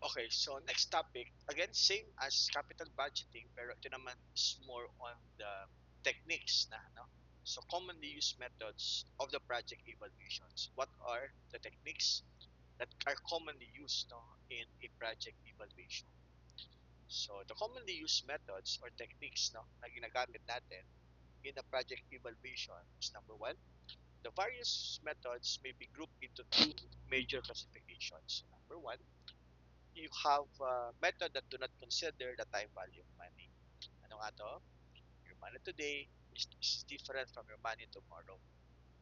Okay, so next topic, again, same as capital budgeting, pero ito naman is more on the techniques na, no? So, commonly used methods of the project evaluations. What are the techniques that are commonly used, no, in a project evaluation? So, the commonly used methods or techniques, no, na ginagamit natin in a project evaluation is number one, the various methods may be grouped into two major classifications. So, number one, you have a method that do not consider the time value of money. Ano nga to? Your money today is different from your money tomorrow.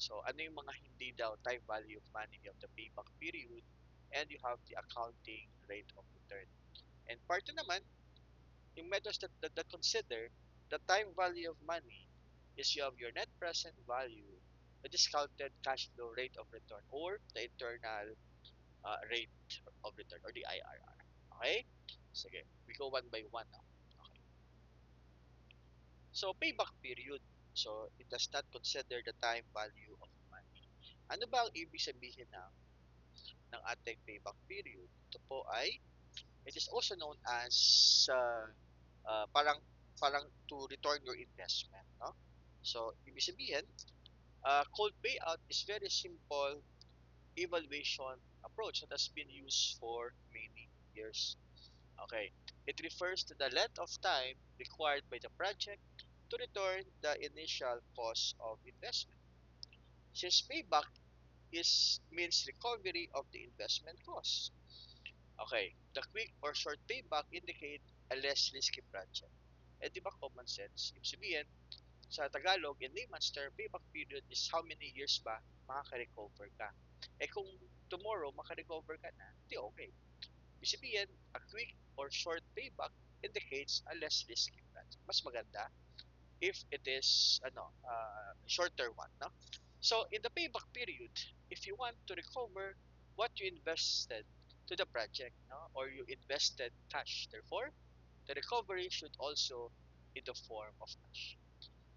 So, ano yung mga hindi daw time value of money? You have the payback period and you have the accounting rate of return. And part two naman, yung methods that consider the time value of money is you have your net present value, the discounted cash flow rate of return, or the internal rate of return, or the IRR. Okay? Sige, we go one by one now. Okay. So, payback period. So, it does not consider the time value of money. Ano ba ang ibig sabihin ng ating payback period? Ito po ay, it is also known as parang to return your investment, no? So, ibig sabihin, cold payout is very simple evaluation approach that has been used for many years. Okay. It refers to the length of time required by the project to return the initial cost of investment. Since payback is means recovery of the investment cost. Okay, the quick or short payback indicate a less risky project. Eh di ba common sense? Ibig sabihin, sa Tagalog, in layman's term, payback period is how many years ba makaka-recover ka. Eh kung tomorrow maka-recover ka na, di okay. Ibig sabihin, a quick or short payback indicates a less risky project. Mas maganda if it is shorter one, no? So in the payback period, if you want to recover what you invested to the project, no, or you invested cash, therefore the recovery should also in the form of cash.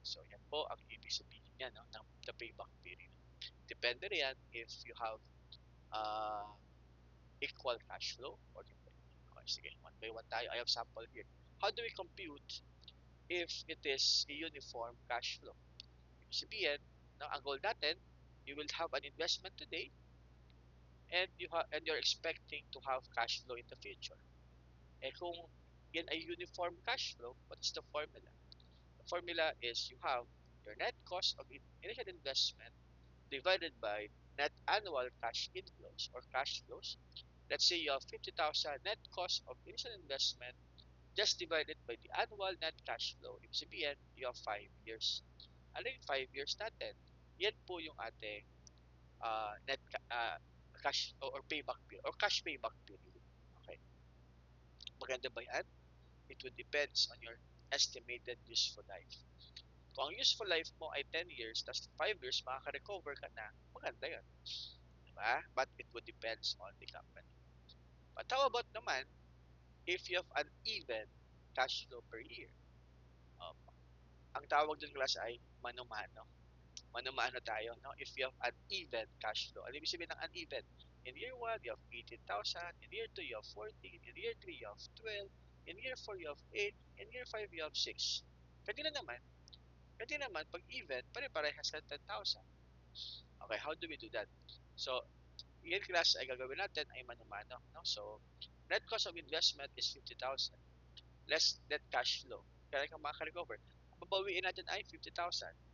So yan po ang ibig sabihin niya, no, ng the payback period. Depende rin if you have uh, equal cash flow or hindi. Okay, sige, one by one tayo. I have sample here. How do we compute if it is a uniform cash flow? Ibig sabihin, no, ang goal natin, you will have an investment today and you're expecting to have cash flow in the future. Eh kung yan ay uniform cash flow, what is the formula? The formula is you have your net cost of initial investment divided by net annual cash inflows or cash flows. Let's say you have 50,000 net cost of initial investment just divided by the annual net cash flow. Ibig sabihin, you have 5 years. Ano yung 5 years natin? Yan po yung ating net cash or payback period or cash payback period. Okay. Maganda ba yan? It would depends on your estimated useful life. Kung ang useful life mo ay 10 years, tapos 5 years, makaka-recover ka na, maganda yun. Diba? But it would depends on the company. But how about naman, if you have an even cash flow per year? Um, ang tawag dun class ay mano-mano. Mano-mano tayo, no? If you have uneven cash flow. Ano ibig sabihin ng uneven? In year 1, you have 18,000. In year 2, you have 14. In year 3, you have 12. In year 4, you have 8. In year 5, you have 6. Pwede na naman. Pwede naman, pag even, pare-parehas ka 10,000. Okay, how do we do that? So, in class ay gagawin natin ay mano-mano. No? So, net cost of investment is 50,000. Less net cash flow. Kaya ka makaka-recover. Babawiin natin ay 50,000.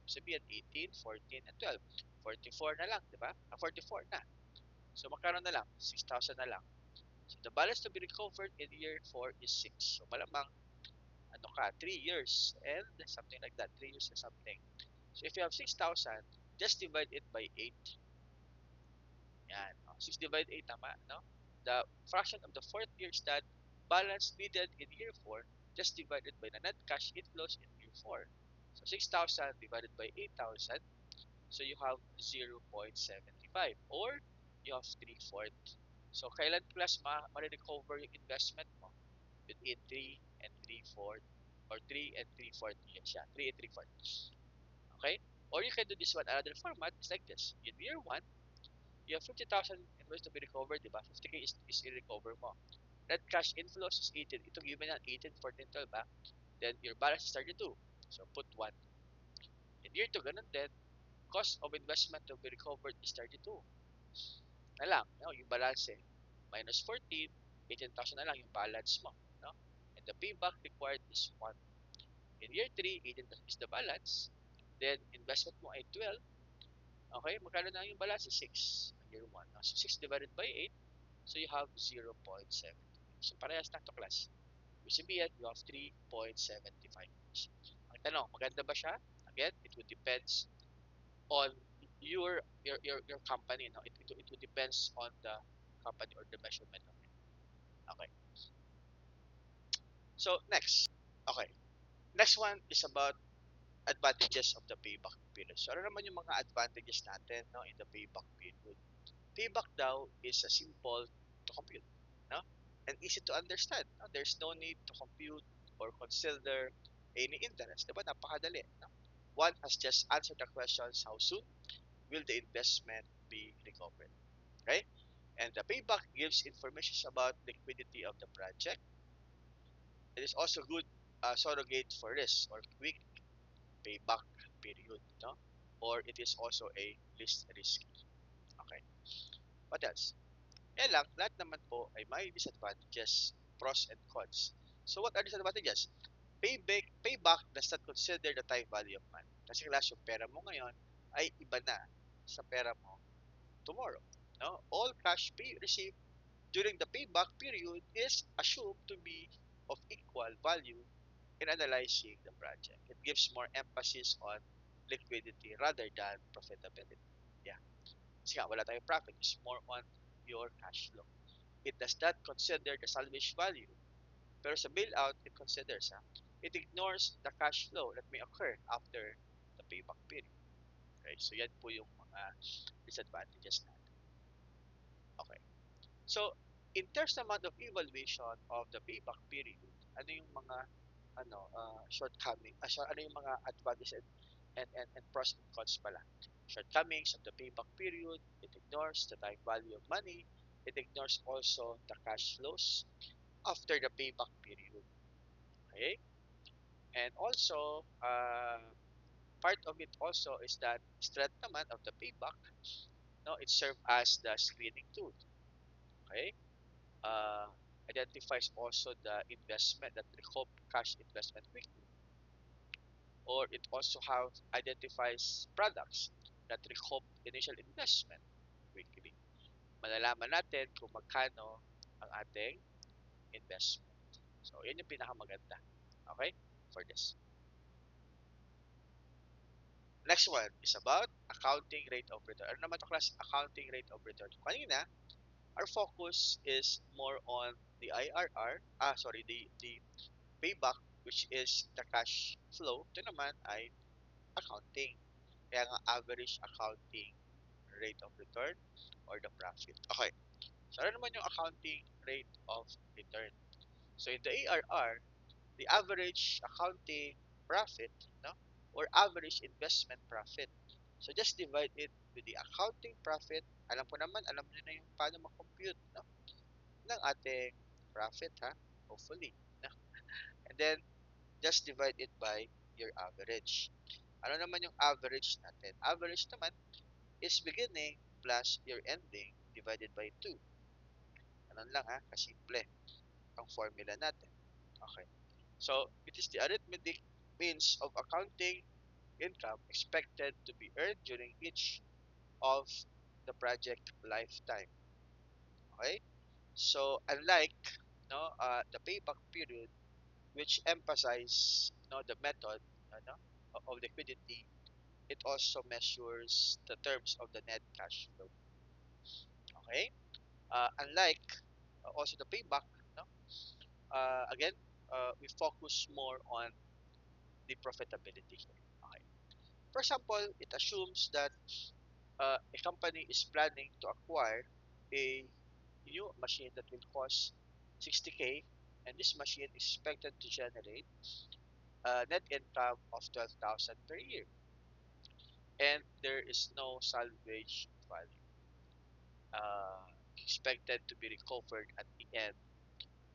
Sabihin 18, 14, and 12. 44 na lang, di ba? 44 na. So, magkaroon na lang. 6,000 na lang. So, the balance to be recovered in year 4 is 6. So, malamang, 3 years and something like that. 3 years and something. So, if you have 6,000, just divide it by 8. Yan. 6 divided 8, tama, no? The fraction of the fourth year is that balance needed in year 4 just divided by the net cash inflows in year 4. So 6,000 divided by 8,000. So you have 0.75 or you have 3/4. So kailan plus ma-recover yung investment mo? Within 3 and 3/4 or 3 and 3/4 years. Yeah, 3 and 3/4. Okay? Or you can do this one. Another format is like this. In year 1, you have 50,000 invoice to be recovered, di ba? 50K is i-recover mo. Net cash inflows is 18. Ito given yan, 18, 14, 12 ha. Then your balance is 32. So put 1. In year 2, ganun din. Cost of investment to be recovered is 32. Na lang, no? Yung balance minus 14, 18,000 na lang yung balance mo. No? And the payback required is 1. In year 3, 18,000 is the balance. Then, investment mo ay 12. Okay, magkano na yung balance? 6 in year 1. No? So, 6 divided by 8. So, you have 0.7. So, parehas na to class. Ibig sabihin, you have 3.75. Ang tanong, maganda ba siya? Again, it would depends on your company. No? It would depends on the company or the measurement of it. Okay. So, next. Okay. Next one is about advantages of the payback period. So, ano naman yung mga advantages natin no, in the payback period? Payback daw is a simple to compute, no? And easy to understand. No? There's no need to compute or consider any interest. Diba? Napakadali. No? One has just answered the questions, how soon will the investment be recovered? Okay? And the payback gives information about liquidity of the project. It is also good surrogate for risk or quick payback period, no? Or it is also a least risky. Okay. What else? Kaya lang, lahat naman po ay may disadvantages, pros and cons. So what are disadvantages? Payback does not consider the time value of money. Kasi class yung pera mo ngayon ay iba na sa pera mo tomorrow. No? All cash pay received during the payback period is assumed to be of equal value in analyzing the project. It gives more emphasis on liquidity rather than profitability. Yeah. Kasi nga, wala tayong profit. It's more on your cash flow. It does not consider the salvage value. Pero sa bailout, it considers. It ignores the cash flow that may occur after the payback period. Okay, so yan po yung mga disadvantages natin. Okay. So, in terms naman of evaluation of the payback period, ano yung mga shortcoming, ano yung mga advantages and pros and cons pala. Shortcomings of the payback period, it ignores the time value of money, it ignores also the cash flows after the payback period. Okay? And also, part of it also is that strength naman of the payback, no, it serves as the screening tool. Okay? uh, Identifies also the investment that recoup cash investment quickly, or it also have identifies products that recoup initial investment quickly. Malalaman natin kung magkano ang ating investment. So, yun yung pinakamaganda. Okay? For this. Next one is about accounting rate of return. Ano naman ito class? Accounting rate of return. Kanina, our focus is more on the IRR, the payback, which is the cash flow. Ito naman ay accounting. Kaya nga average accounting rate of return or the profit. Okay. So, ano naman yung accounting rate of return? So, in the ARR, the average accounting profit, no, or average investment profit. So, just divide it with the accounting profit. Alam ko naman, alam niyo na yung paano mag-compute, no, ng ating profit, ha? Hopefully. No? And then, just divide it by your average. Ano naman yung average natin? Average naman is beginning plus your ending divided by 2. Ganun lang ha, kasimple ang formula natin. Okay. So, it is the arithmetic means of accounting income expected to be earned during each of the project lifetime. Okay? So, unlike the payback period, which emphasize the method of liquidity, it also measures the terms of the net cash flow. Okay? Unlike also the payback, no? Again, we focus more on the profitability here. Okay. For example, it assumes that a company is planning to acquire a new machine that will cost 60K, and this machine is expected to generate a net income of 12,000 per year, and there is no salvage value expected to be recovered at the end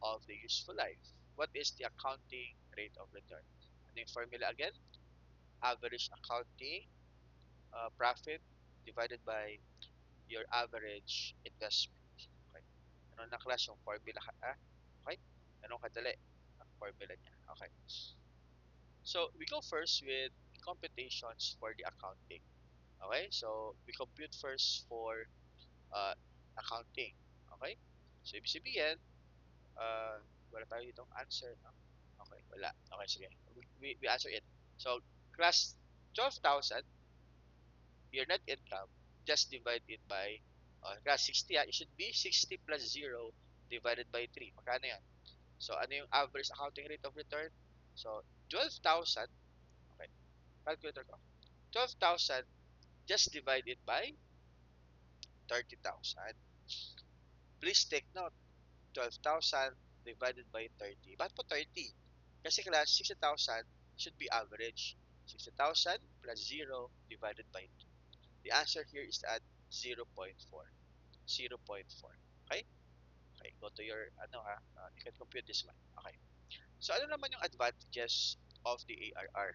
of the useful life. What is the accounting rate of return? Ano yung formula again? Average accounting profit divided by your average investment. Okay. Ano na class yung formula Okay. Ganun kadali ang formula niya. Okay. So, we go first with computations for the accounting. Okay? So, we compute first for uh, accounting. Okay? So, ibig sabihin, uh, wala tayo ditong answer. No? Okay, wala. Okay, sige. We answer it. So, class 12,000, your net income, just divide it by, class 60, it should be 60 plus 0 divided by 3. Magkano yan? So, ano yung average accounting rate of return? So, 12,000, okay, calculator ko. 12,000, just divide it by 30,000. Please take note, 12,000 divided by 30. Bakit po 30? Kasi class, 60,000 should be average. 60,000 plus 0 divided by 2. The answer here is at 0.4. 0.4. Okay? Okay, go to your, you can compute this one. Okay. So, ano naman yung advantages of the ARR?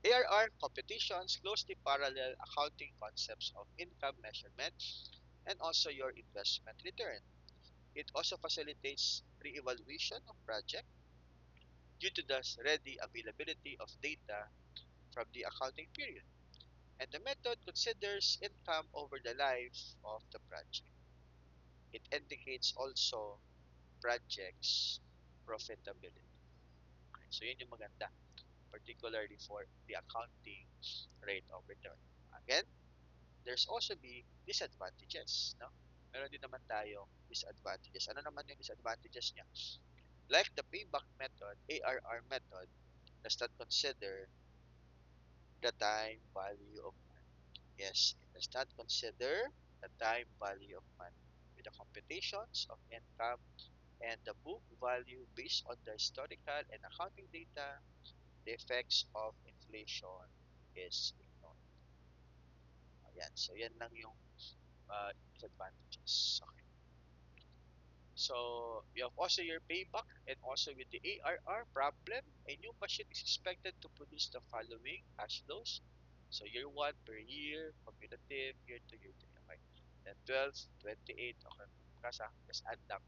ARR computations closely parallel accounting concepts of income measurement and also your investment return. It also facilitates re-evaluation of project due to the ready availability of data from the accounting period. And the method considers income over the life of the project. It indicates also project's profitability. Okay, so yun yung maganda, particularly for the accounting rate of return. Again, there's also the disadvantages. No? Meron din naman tayo disadvantages. Ano naman yung disadvantages niya? Like the payback method, ARR method does not consider the time value of money. Yes, it does not consider the time value of money. With the computations of income and the book value based on the historical and accounting data, the effects of inflation is ignored. Ayan, so yan lang yung disadvantages. Okay. So you have also your payback and also with the ARR problem, a new machine is expected to produce the following cash flows. So year 1 per year, cumulative, year 2, year 3. Okay. Then 12, 28, okay. Kasi just add lang.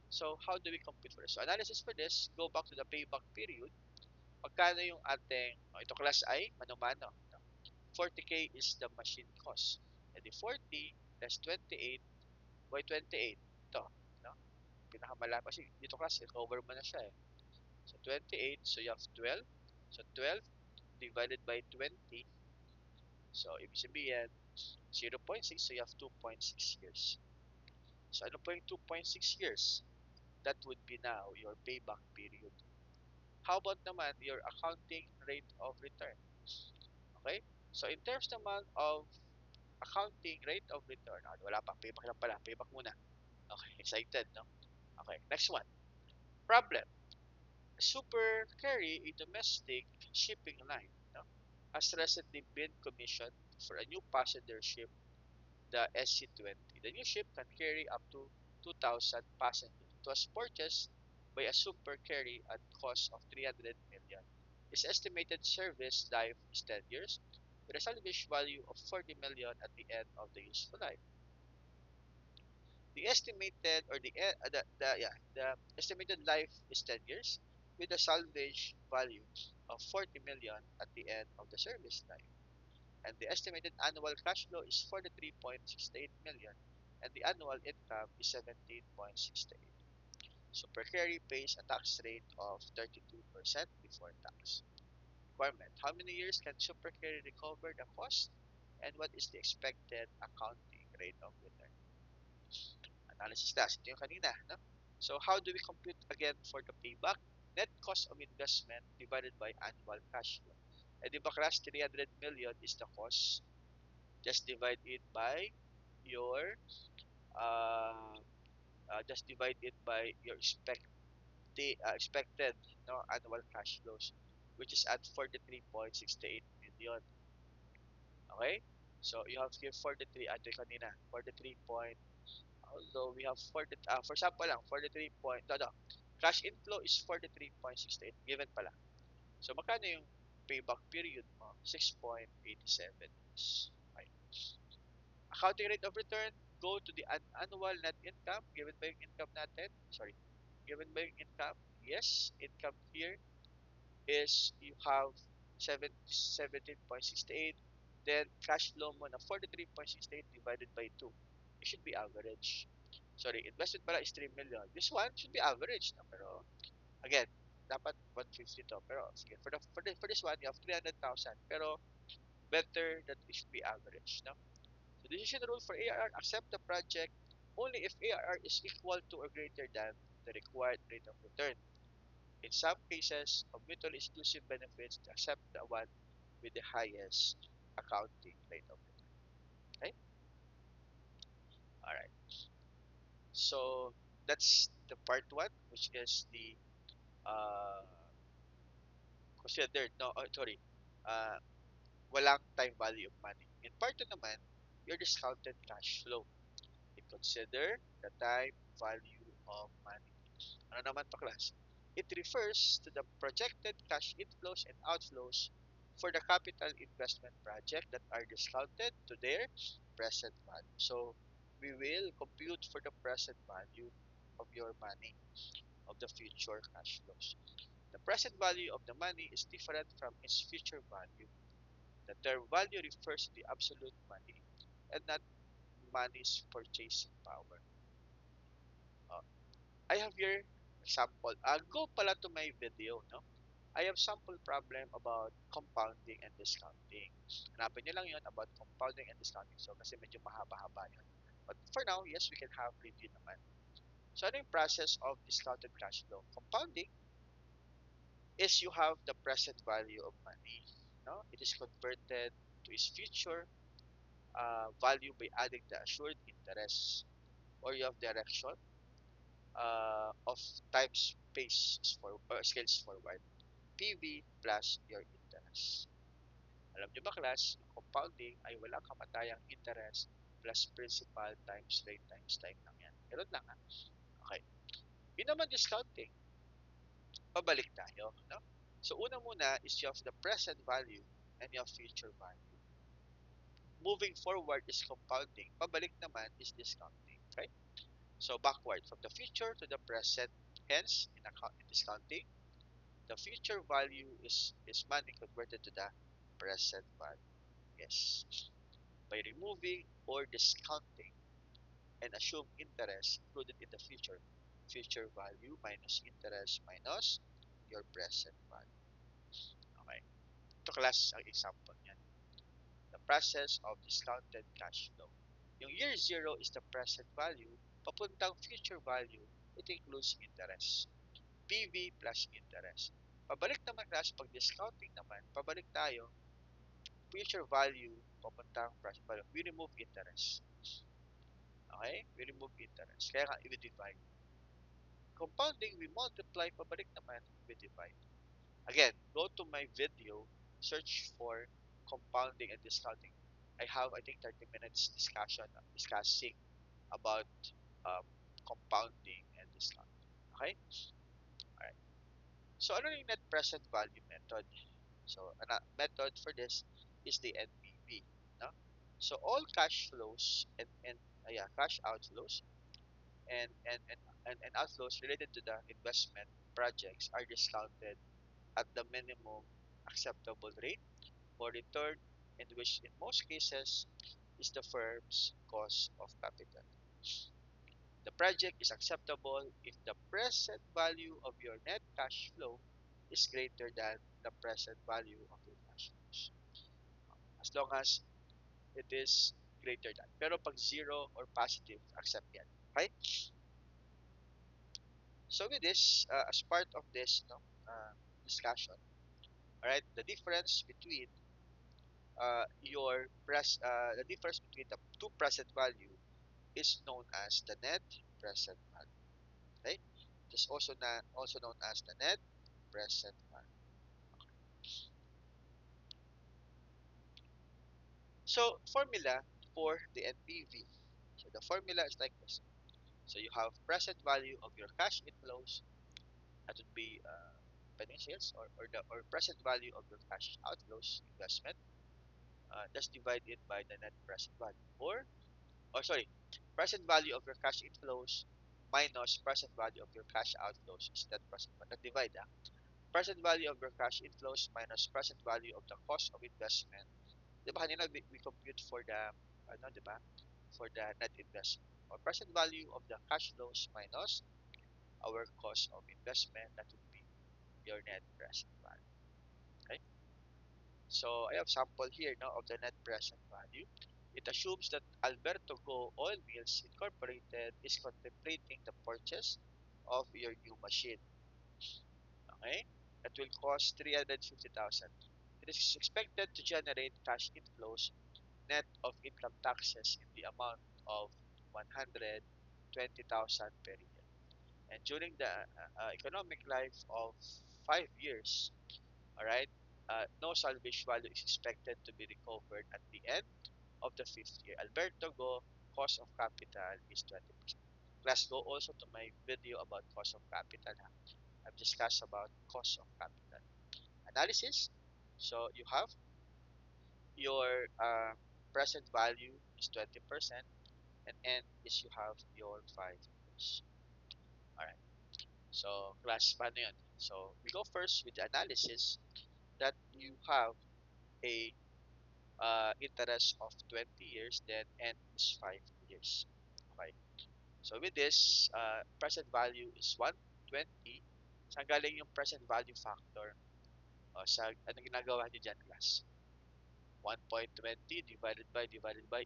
So how do we compute for this? So analysis for this, go back to the payback period. Magkano yung ating, ito class I, mano-mano. 40K is the machine cost. And the 40 less 28, why 28? Ito, no? Pinakamalapit kasi dito class, cover mo na siya eh. So 28, so you have 12. So 12 divided by 20. So ibig sabihin, 0.6, so you have 2.6 years. So ano po yung 2.6 years? That would be now your payback period. How about naman your accounting rate of return? Okay? So in terms naman of accounting rate of return, wala pa, payback lang pala, payback muna. Okay, excited, no? Okay, next one. Problem. Super Carry, a domestic shipping line, no, has recently been commissioned for a new passenger ship, the SC-20. The new ship can carry up to 2,000 passengers. It was purchased by a Super Carry at cost of 300 million. Its estimated service life is 10 years, with a salvage value of 40 million at the end of the useful life. The estimated or the estimated life is 10 years with a salvage value of 40 million at the end of the service life. And the estimated annual cash flow is 43.68 million and the annual income is 17.68. Super Carry pays a tax rate of 32% before tax. Requirement. How many years can Super Carry recover the cost? And what is the expected accounting rate of return? Analysis task. Ito yung kanina. No? So how do we compute again for the payback? Net cost of investment divided by annual cash flow. Eh di ba class 300 million is the cost? Just divide it by your just divide it by your expected, no, annual cash flows, which is at 43.68 million. Okay? So you have here 43 at kanina, 43.68 Although we have 40, for example lang, 43 point, no, cash inflow is 43.68 given pala. So, magkano yung payback period mo? 6.87 years. Okay. Accounting rate of return, go to the annual net income. Given ba yung income natin? Sorry. Given ba yung income? Yes. Income here is you have 17.68. Then, cash flow mo na 43.68 divided by 2. It should be average. Sorry, invested pala is 3 million. This one should be average. No? Pero, again, dapat 150 to. Pero, sige, for this one, you have 300,000. Pero, better that it should be average. No? So, decision rule for ARR, accept the project only if ARR is equal to or greater than the required rate of return. In some cases of mutually exclusive benefits, accept the one with the highest accounting rate of return. Okay? Alright. So, that's the part one, which is the uh, considered, no, sorry, uh, walang time value of money. In part 2 naman, your discounted cash flow. It consider the time value of money. Ano naman to, class? It refers to the projected cash inflows and outflows for the capital investment project that are discounted to their present value. So, we will compute for the present value of your money, of the future cash flows. The present value of the money is different from its future value. The term value refers to the absolute money and not money's purchasing power. Uh, I have here example. Go pala to my video, no? I have sample problem about compounding and discounting. Hanapin nyo lang yun about compounding and discounting. So, kasi medyo mahaba-haba yun. But for now, yes, we can have review naman. So, ano yung process of discounted cash flow? Compounding is you have the present value of money. No? It is converted to its future value by adding the assured interest, or you have direction of time space for scales forward, PV plus your interest. Alam nyo ba, class, yung compounding ay walang kamatayang interest plus principal times rate times time lang yan. Ganun lang, ha? Okay. Yun naman discounting. Pabalik tayo, no? So, una muna is you have the present value and you have future value. Moving forward is compounding. Pabalik naman is discounting. Okay? So, backward from the future to the present. Hence, in discounting, the future value is money converted to the present value. Yes. By removing or discounting and assume interest included in the future value minus interest minus your present value. Okay. Ito, class, ang example niyan. The process of discounted cash flow. Yung year zero is the present value. Papuntang future value, it includes interest. PV plus interest. Pabalik naman, class, pag discounting naman, pabalik tayo, future value, papuntang present value. We remove interest. Okay? We remove interest. Kaya nga, i-divide. Compounding, we multiply, pabalik naman, we divide. Again, go to my video, search for compounding and discounting. I have, I think, 30 minutes discussing about um, compounding and discounting. Okay? Alright. So, ano yung net present value method? So, a method for this is the NPV. No? So, all cash flows and cash outflows and outflows related to the investment projects are discounted at the minimum acceptable rate or return, in which in most cases is the firm's cost of capital. The project is acceptable if the present value of your net cash flow is greater than the present value of your cash flows. As long as it is greater than. Pero pag zero or positive, accept yan. Okay? So with this, as part of this discussion, all right, the difference between the two present value is known as the net present value. Okay, it is also known as the net present value. So formula for the NPV. So the formula is like this. So you have present value of your cash inflows, that would be pending sales, or present value of your cash outflows, investment. Just divide it by the net present value, or sorry, present value of your cash inflows minus present value of your cash outflows is net present value. Divide, present value of your cash inflows minus present value of the cost of investment. Di ba kanina we compute for the, di ba? For the net investment. Or present value of the cash flows minus our cost of investment, that would be your net present value. Okay? So I have sample here now of the net present value. It assumes that Alberto Go Oil Mills Incorporated is contemplating the purchase of your new machine. Okay? That will cost 350,000. It is expected to generate cash inflows net of income taxes in the amount of 120,000 per year. And during the economic life of 5 years, all right, no salvage value is expected to be recovered at the end of the 5th year. Alberto Go cost of capital is 20%. Let's go also to my video about cost of capital. I've discussed about cost of capital analysis. So you have your present value is 20%, and end is you have your 5 years. Alright, so class, paano yun? So we go first with the analysis that you have a interest of 20 years, then end is 5 years. Okay, so with this, present value is 120. Saan galing yung present value factor? Anong ginagawa niyo dyan, class? 1.20 divided by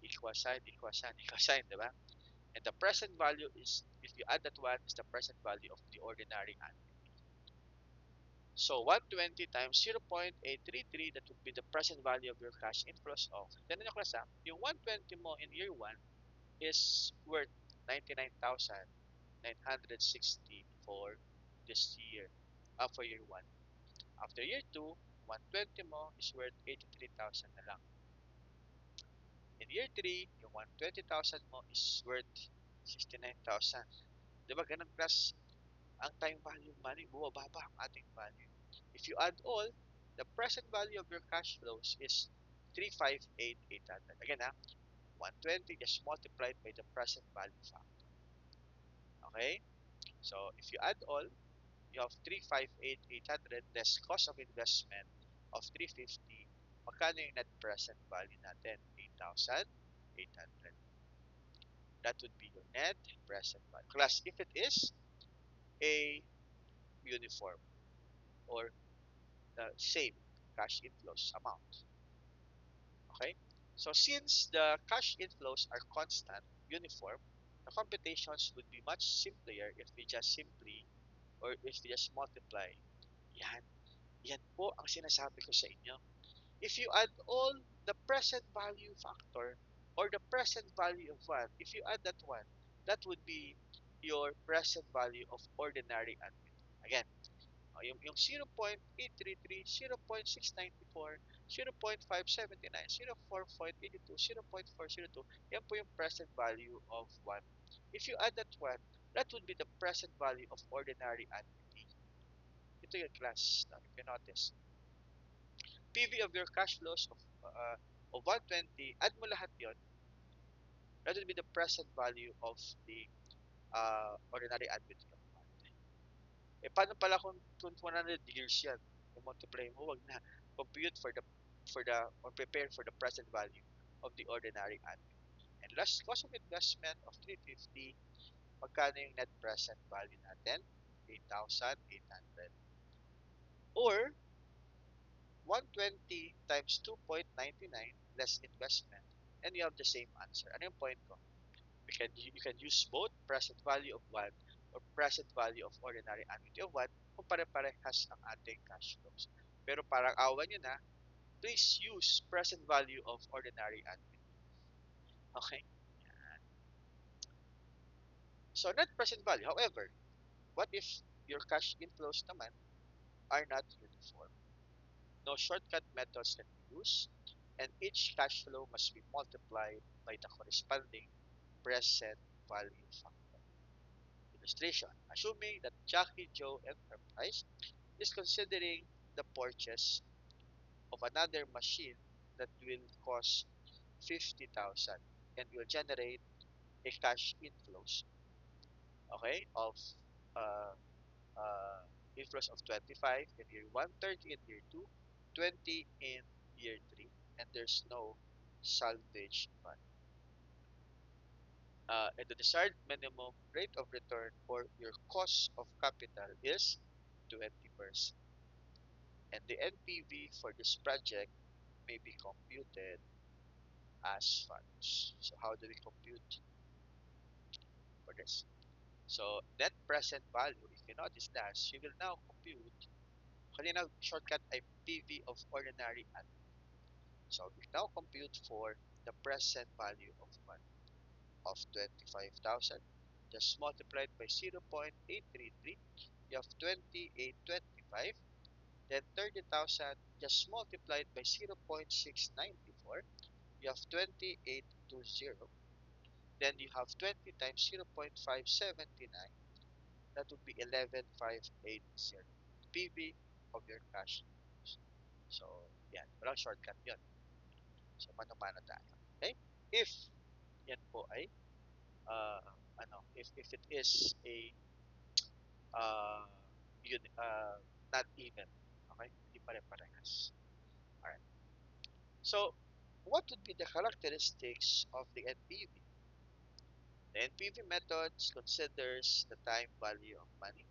equal sign, equal sign, di ba? And the present value is, if you add that one, is the present value of the ordinary annuity. So 120 times 0.833, that would be the present value of your cash inflows of. Ganun yung class, yung 120 mo in year 1 is worth 99,960 for this year, for year 1. After year 2, 120 mo is worth 83,000 na lang. In year 3, yung 120,000 mo is worth 69,000. Diba ganun, class? Ang time value of money, bumababa ang ating value. If you add all, the present value of your cash flows is 358,800. Again, 120 just multiplied by the present value factor. Okay? So, if you add all, you have 358,800 less cost of investment of 350. Magkano yung net present value natin? 8,800. That would be your net present value. Class, if it is a uniform or the same cash inflows amount. Okay? So since the cash inflows are constant, uniform, the computations would be much simpler if we just simply, or if we just multiply. Yan. Yan po ang sinasabi ko sa inyo. If you add all the present value factor or the present value of one, if you add that one, that would be your present value of ordinary annuity. Again, yung 0.833, 0.694, 0.579, 0.482, 0.402, yan po yung present value of 1. If you add that one, that would be the present value of ordinary annuity. Ito yung class. Now, if you notice, PV of your cash flows of 120, add mo lahat yon, that would be the present value of the ordinary annuity of 1. Paano pala kung 100 years yan? Yung multiply mo, wag na. Compute or prepare for the present value of the ordinary annuity. And last cost of investment of 350, magkano yung net present value natin? 8,800. Or 120 times 2.99 less investment, and you have the same answer. Ano yung point ko? You can use both present value of 1 or present value of ordinary annuity of 1 kung pare-parehas ang ating cash flows. Pero parang awan nyo na, please use present value of ordinary annuity. Okay? So, net present value. However, what if your cash inflows naman are not uniform? No shortcut methods can be used, and each cash flow must be multiplied by the corresponding present value factor. illustration. Assuming that Jackie Joe Enterprise is considering the purchase of another machine that will cost 50,000 and will generate a cash inflows, okay, of uh, uh, inflows of 25 in year 1, 30 in year 2, 20 in year 3, and there's no salvage fund. And the desired minimum rate of return for your cost of capital is 20%. And the NPV for this project may be computed as follows. So how do we compute for this? So net present value, if you notice that, we will now compute, kanina shortcut ay PV of ordinary at. So we now compute for the present value of money of 25,000, just multiplied by 0.833, you have 2825. Then 30,000 just multiplied by 0.694, you have 2820. Then you have 20 times 0.579, that would be 11,580 PV of your cash. So, yan. Walang shortcut yun. So, mano-mano tayo. Okay? If yan po ay, uh, if it is a, uh, yun, not even. Okay? Hindi pare-parehas. Alright. So, what would be the characteristics of the NPV? The NPV method considers the time value of money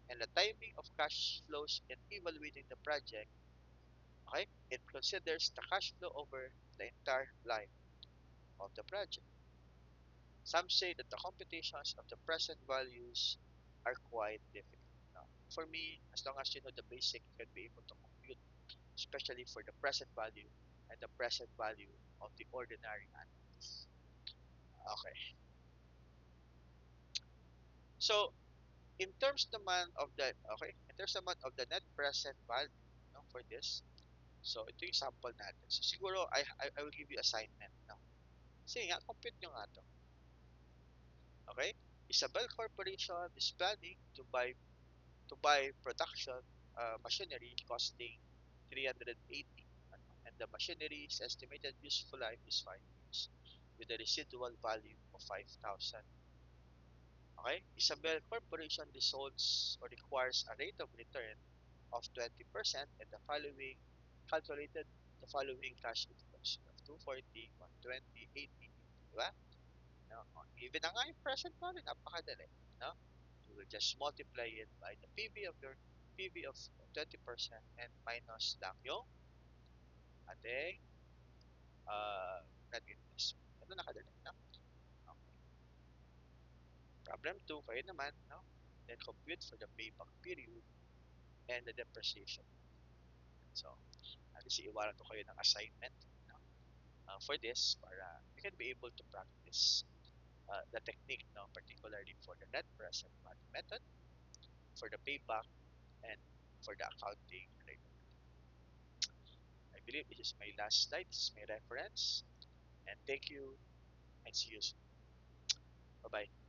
and the timing of cash flows in evaluating the project. Okay? It considers the cash flow over the entire life of the project. Some say that the computations of the present values are quite difficult. Now, for me, as long as you know the basic, you can be able to compute, especially for the present value and the present value of the ordinary animals. Okay. So, in terms naman of the net present value, for this, so ito yung sample natin. So, siguro, I will give you assignment. No? Sige nga, compute nyo nga to. Okay? Isabel Corporation is planning to buy production machinery costing 380, and the machinery's estimated useful life is 5 years with a residual value of 5,000. Okay? Isabel Corporation results or requires a rate of return of 20% and the following calculated the following cash inflows. You have 240, 120, 80, diba? No? Even na nga yung present value, napakadali. No? You will just multiply it by the PV of 20% and minus lang yung ating net investment. Ito nakadali. No? Okay. Problem 2, kayo naman, no? Then compute for the payback period and the depreciation. So, at least iiwanan ko kayo ng assignment, no? For this para you can be able to practice the technique, no? Particularly for the net present value method, for the payback, and for the accounting rate of return. I believe this is my last slide. This is my reference. And thank you and see you soon. Bye-bye.